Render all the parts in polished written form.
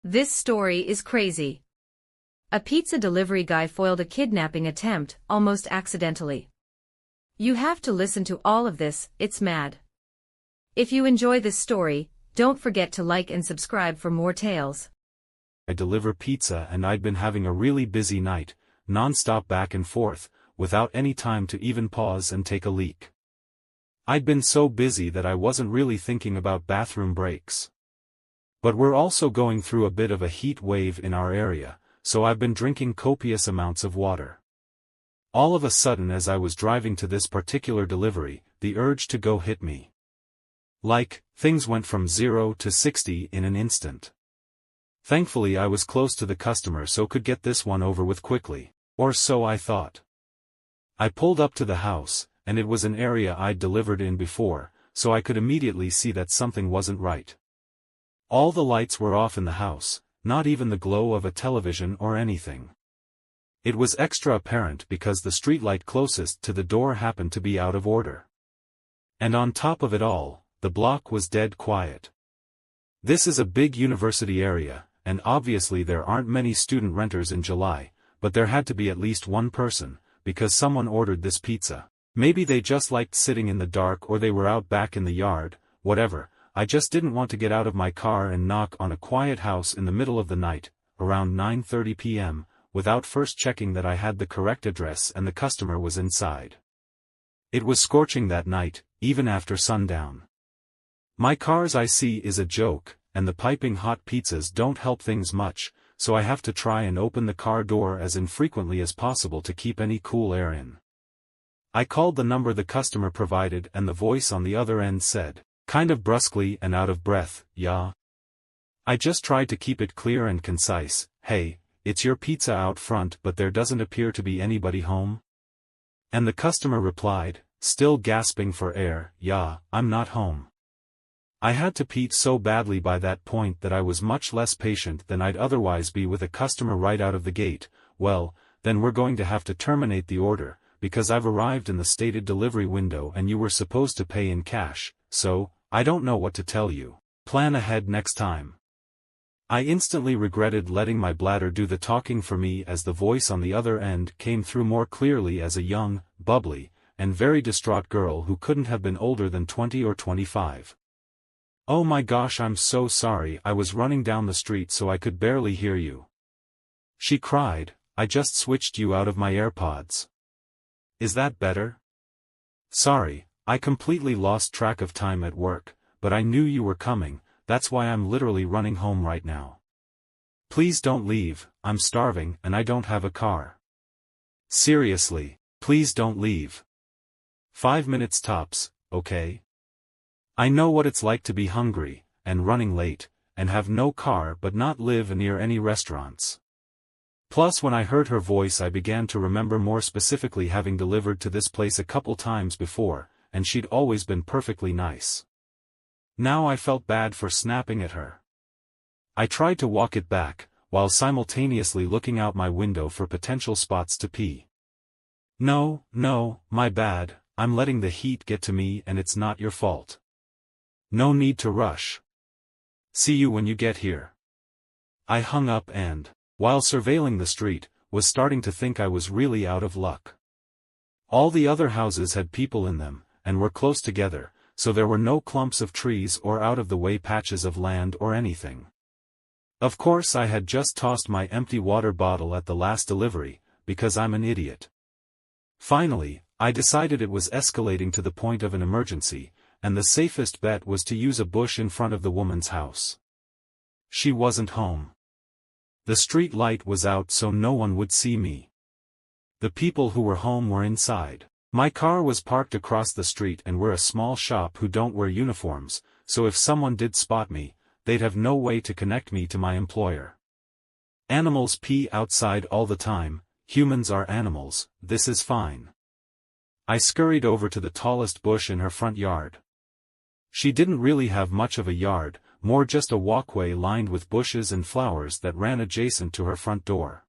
This story is crazy. A pizza delivery guy foiled a kidnapping attempt, almost accidentally. You have to listen to all of this, it's mad. If you enjoy this story, don't forget to like and subscribe for more tales. I deliver pizza and I'd been having a really busy night, non-stop back and forth, without any time to even pause and take a leak. I'd been so busy that I wasn't really thinking about bathroom breaks. But we're also going through a bit of a heat wave in our area, so I've been drinking copious amounts of water. All of a sudden as I was driving to this particular delivery, the urge to go hit me. Like, things went from 0 to 60 in an instant. Thankfully I was close to the customer so could get this one over with quickly, or so I thought. I pulled up to the house, and it was an area I'd delivered in before, so I could immediately see that something wasn't right. All the lights were off in the house, not even the glow of a television or anything. It was extra apparent because the streetlight closest to the door happened to be out of order. And on top of it all, the block was dead quiet. This is a big university area, and obviously there aren't many student renters in July, but there had to be at least one person, because someone ordered this pizza. Maybe they just liked sitting in the dark or they were out back in the yard, whatever. I just didn't want to get out of my car and knock on a quiet house in the middle of the night, around 9:30 p.m., without first checking that I had the correct address and the customer was inside. It was scorching that night, even after sundown. My car's IC is a joke, and the piping hot pizzas don't help things much, so I have to try and open the car door as infrequently as possible to keep any cool air in. I called the number the customer provided and the voice on the other end said, kind of brusquely and out of breath, "Yeah." I just tried to keep it clear and concise, "Hey, it's your pizza out front but there doesn't appear to be anybody home?" And the customer replied, still gasping for air, "Yeah, I'm not home." I had to pee so badly by that point that I was much less patient than I'd otherwise be with a customer right out of the gate. "Well, then we're going to have to terminate the order, because I've arrived in the stated delivery window and you were supposed to pay in cash, so, I don't know what to tell you. Plan ahead next time." I instantly regretted letting my bladder do the talking for me as the voice on the other end came through more clearly as a young, bubbly, and very distraught girl who couldn't have been older than 20 or 25. "Oh my gosh, I'm so sorry, I was running down the street so I could barely hear you," she cried. "I just switched you out of my AirPods. Is that better? Sorry, I completely lost track of time at work, but I knew you were coming, that's why I'm literally running home right now. Please don't leave, I'm starving and I don't have a car. Seriously, please don't leave. 5 minutes tops, okay? I know what it's like to be hungry, and running late, and have no car but not live near any restaurants." Plus when I heard her voice I began to remember more specifically having delivered to this place a couple times before, and she'd always been perfectly nice. Now I felt bad for snapping at her. I tried to walk it back, while simultaneously looking out my window for potential spots to pee. No, my bad, I'm letting the heat get to me and it's not your fault. No need to rush. See you when you get here." I hung up and, while surveilling the street, was starting to think I was really out of luck. All the other houses had people in them, and were close together, so there were no clumps of trees or out-of-the-way patches of land or anything. Of course I had just tossed my empty water bottle at the last delivery, because I'm an idiot. Finally, I decided it was escalating to the point of an emergency, and the safest bet was to use a bush in front of the woman's house. She wasn't home. The street light was out so no one would see me. The people who were home were inside. My car was parked across the street and we're a small shop who don't wear uniforms, so if someone did spot me, they'd have no way to connect me to my employer. Animals pee outside all the time, humans are animals, this is fine. I scurried over to the tallest bush in her front yard. She didn't really have much of a yard, more just a walkway lined with bushes and flowers that ran adjacent to her front door.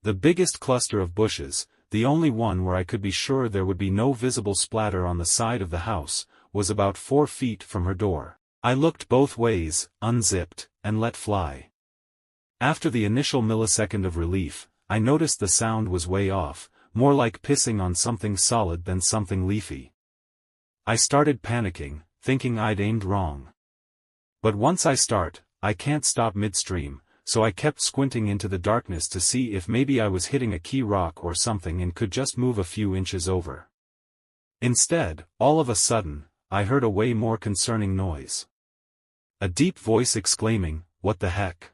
The biggest cluster of bushes, the only one where I could be sure there would be no visible splatter on the side of the house, was about 4 feet from her door. I looked both ways, unzipped, and let fly. After the initial millisecond of relief, I noticed the sound was way off, more like pissing on something solid than something leafy. I started panicking, thinking I'd aimed wrong. But once I start, I can't stop midstream, so I kept squinting into the darkness to see if maybe I was hitting a key rock or something and could just move a few inches over. Instead, all of a sudden, I heard a way more concerning noise. A deep voice exclaiming, "What the heck?"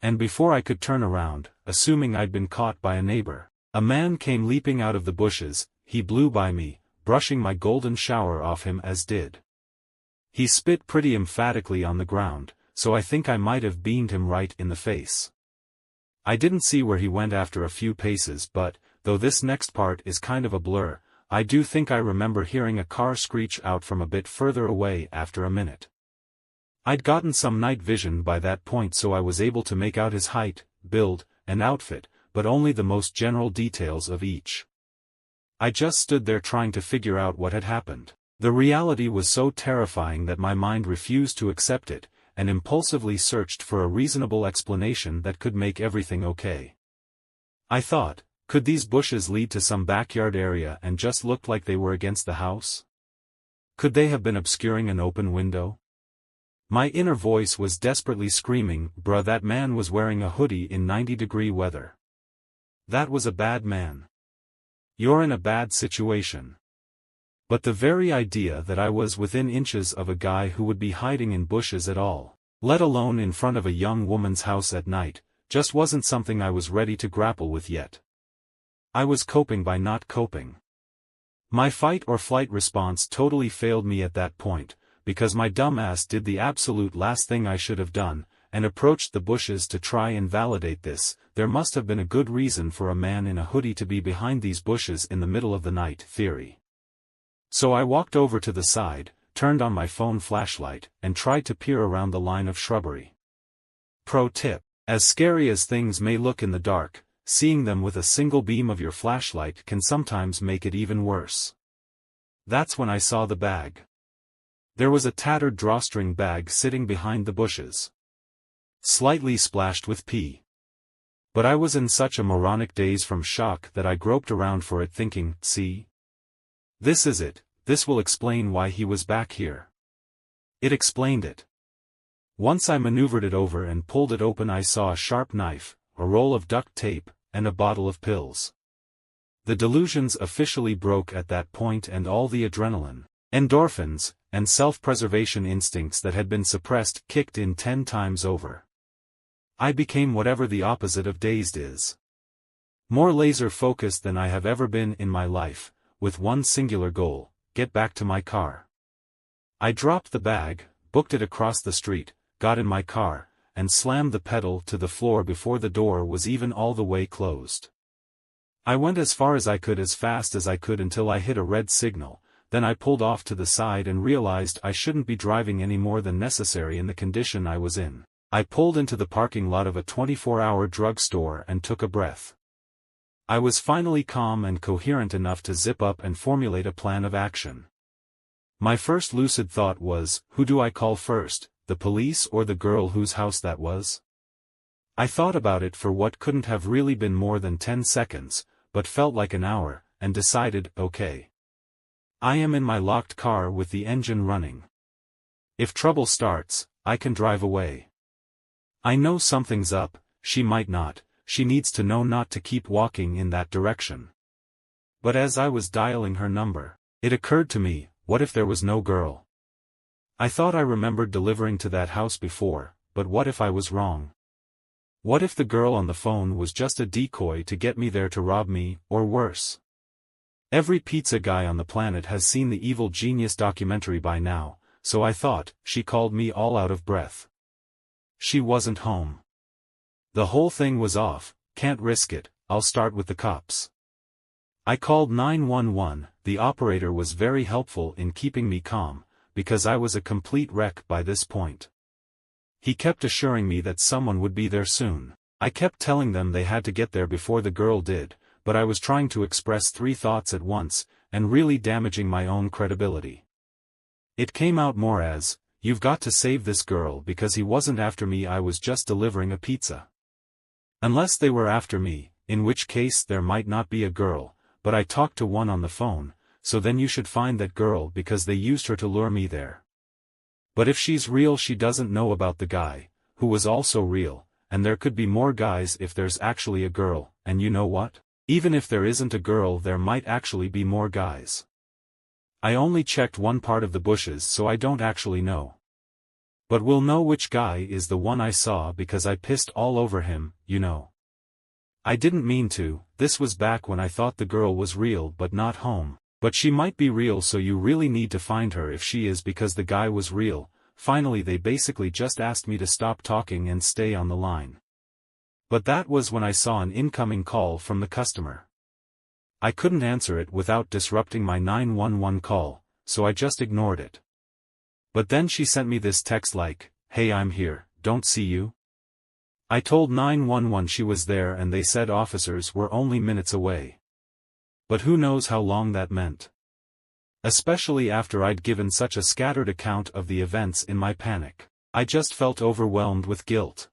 And before I could turn around, assuming I'd been caught by a neighbor, a man came leaping out of the bushes. He blew by me, brushing my golden shower off him as did. He spit pretty emphatically on the ground, so I think I might have beamed him right in the face. I didn't see where he went after a few paces, but, though this next part is kind of a blur, I do think I remember hearing a car screech out from a bit further away after a minute. I'd gotten some night vision by that point, so I was able to make out his height, build, and outfit, but only the most general details of each. I just stood there trying to figure out what had happened. The reality was so terrifying that my mind refused to accept it, and impulsively searched for a reasonable explanation that could make everything okay. I thought, could these bushes lead to some backyard area and just looked like they were against the house? Could they have been obscuring an open window? My inner voice was desperately screaming, "Bruh, that man was wearing a hoodie in 90-degree weather. That was a bad man. You're in a bad situation." But the very idea that I was within inches of a guy who would be hiding in bushes at all, let alone in front of a young woman's house at night, just wasn't something I was ready to grapple with yet. I was coping by not coping. My fight or flight response totally failed me at that point, because my dumb ass did the absolute last thing I should have done, and approached the bushes to try and validate this. There must have been a good reason for a man in a hoodie to be behind these bushes in the middle of the night theory. So I walked over to the side, turned on my phone flashlight, and tried to peer around the line of shrubbery. Pro tip: as scary as things may look in the dark, seeing them with a single beam of your flashlight can sometimes make it even worse. That's when I saw the bag. There was a tattered drawstring bag sitting behind the bushes, slightly splashed with pee. But I was in such a moronic daze from shock that I groped around for it, thinking, see? This is it, this will explain why he was back here. It explained it. Once I maneuvered it over and pulled it open, I saw a sharp knife, a roll of duct tape, and a bottle of pills. The delusions officially broke at that point, and all the adrenaline, endorphins, and self-preservation instincts that had been suppressed kicked in 10 times over. I became whatever the opposite of dazed is. More laser-focused than I have ever been in my life, with one singular goal: get back to my car. I dropped the bag, booked it across the street, got in my car, and slammed the pedal to the floor before the door was even all the way closed. I went as far as I could as fast as I could until I hit a red signal. Then I pulled off to the side and realized I shouldn't be driving any more than necessary in the condition I was in. I pulled into the parking lot of a 24-hour drugstore and took a breath. I was finally calm and coherent enough to zip up and formulate a plan of action. My first lucid thought was, who do I call first, the police or the girl whose house that was? I thought about it for what couldn't have really been more than 10 seconds, but felt like an hour, and decided, okay. I am in my locked car with the engine running. If trouble starts, I can drive away. I know something's up, she might not, she needs to know not to keep walking in that direction. But as I was dialing her number, it occurred to me, what if there was no girl? I thought I remembered delivering to that house before, but what if I was wrong? What if the girl on the phone was just a decoy to get me there to rob me, or worse? Every pizza guy on the planet has seen the Evil Genius documentary by now, so I thought, she called me all out of breath. She wasn't home. The whole thing was off, can't risk it, I'll start with the cops. I called 911, the operator was very helpful in keeping me calm, because I was a complete wreck by this point. He kept assuring me that someone would be there soon. I kept telling them they had to get there before the girl did, but I was trying to express 3 thoughts at once, and really damaging my own credibility. It came out more as, you've got to save this girl because he wasn't after me, I was just delivering a pizza. Unless they were after me, in which case there might not be a girl, but I talked to one on the phone, so then you should find that girl because they used her to lure me there. But if she's real, she doesn't know about the guy, who was also real, and there could be more guys if there's actually a girl, and you know what? Even if there isn't a girl, there might actually be more guys. I only checked one part of the bushes, so I don't actually know. But we'll know which guy is the one I saw because I pissed all over him, you know. I didn't mean to, this was back when I thought the girl was real but not home. But she might be real, so you really need to find her if she is, because the guy was real. Finally they basically just asked me to stop talking and stay on the line. But that was when I saw an incoming call from the customer. I couldn't answer it without disrupting my 911 call, so I just ignored it. But then she sent me this text like, "Hey, I'm here, don't see you?" I told 911 she was there and they said officers were only minutes away. But who knows how long that meant. Especially after I'd given such a scattered account of the events in my panic. I just felt overwhelmed with guilt.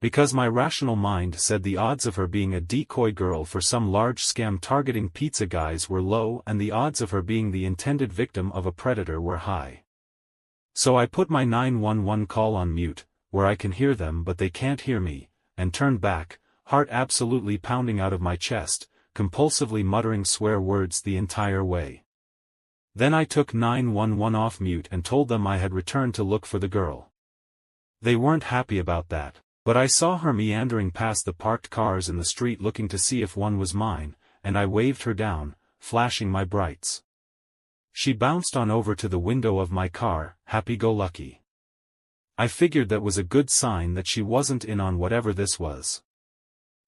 Because my rational mind said the odds of her being a decoy girl for some large scam targeting pizza guys were low and the odds of her being the intended victim of a predator were high. So I put my 911 call on mute, where I can hear them but they can't hear me, and turned back, heart absolutely pounding out of my chest, compulsively muttering swear words the entire way. Then I took 911 off mute and told them I had returned to look for the girl. They weren't happy about that, but I saw her meandering past the parked cars in the street looking to see if one was mine, and I waved her down, flashing my brights. She bounced on over to the window of my car, happy-go-lucky. I figured that was a good sign that she wasn't in on whatever this was.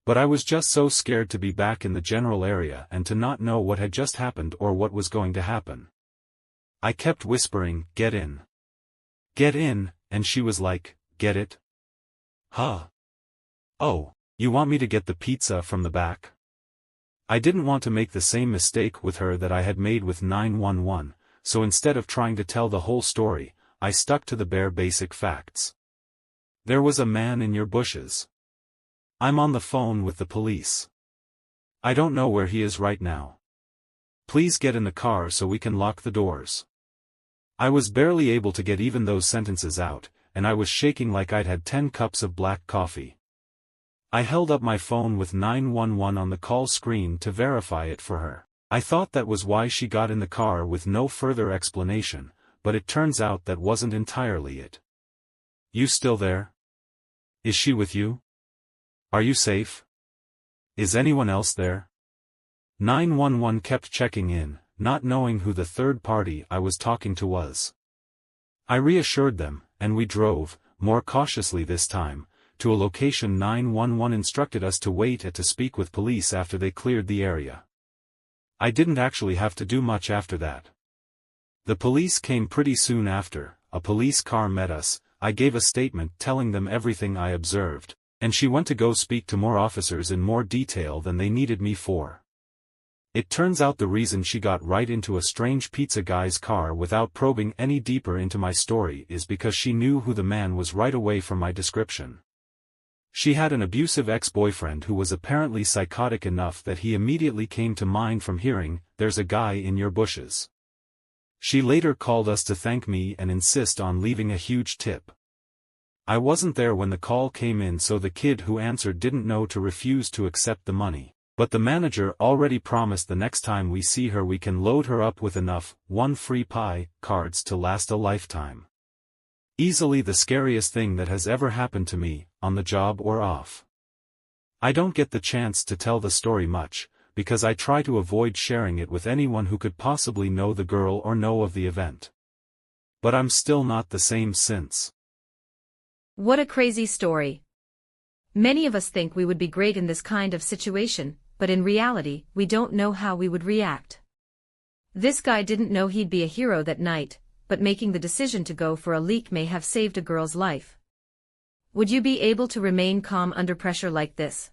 But I was just so scared to be back in the general area and to not know what had just happened or what was going to happen. I kept whispering, "Get in. Get in," and she was like, "Get it? Huh? Oh, you want me to get the pizza from the back?" I didn't want to make the same mistake with her that I had made with 911, so instead of trying to tell the whole story, I stuck to the bare basic facts. There was a man in your bushes. I'm on the phone with the police. I don't know where he is right now. Please get in the car so we can lock the doors. I was barely able to get even those sentences out, and I was shaking like I'd had 10 cups of black coffee. I held up my phone with 911 on the call screen to verify it for her. I thought that was why she got in the car with no further explanation, but it turns out that wasn't entirely it. "You still there? Is she with you? Are you safe? Is anyone else there?" 911 kept checking in, not knowing who the third party I was talking to was. I reassured them, and we drove, more cautiously this time, to a location 911 instructed us to wait at to speak with police after they cleared the area. I didn't actually have to do much after that. The police came pretty soon after, a police car met us, I gave a statement telling them everything I observed, and she went to go speak to more officers in more detail than they needed me for. It turns out the reason she got right into a strange pizza guy's car without probing any deeper into my story is because she knew who the man was right away from my description. She had an abusive ex-boyfriend who was apparently psychotic enough that he immediately came to mind from hearing, "There's a guy in your bushes." She later called us to thank me and insist on leaving a huge tip. I wasn't there when the call came in, so the kid who answered didn't know to refuse to accept the money, but the manager already promised the next time we see her we can load her up with enough "one free pie" cards to last a lifetime. Easily the scariest thing that has ever happened to me, on the job or off. I don't get the chance to tell the story much, because I try to avoid sharing it with anyone who could possibly know the girl or know of the event. But I'm still not the same since. What a crazy story. Many of us think we would be great in this kind of situation, but in reality, we don't know how we would react. This guy didn't know he'd be a hero that night, but making the decision to go for a leak may have saved a girl's life. Would you be able to remain calm under pressure like this?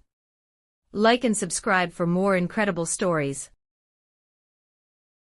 Like and subscribe for more incredible stories.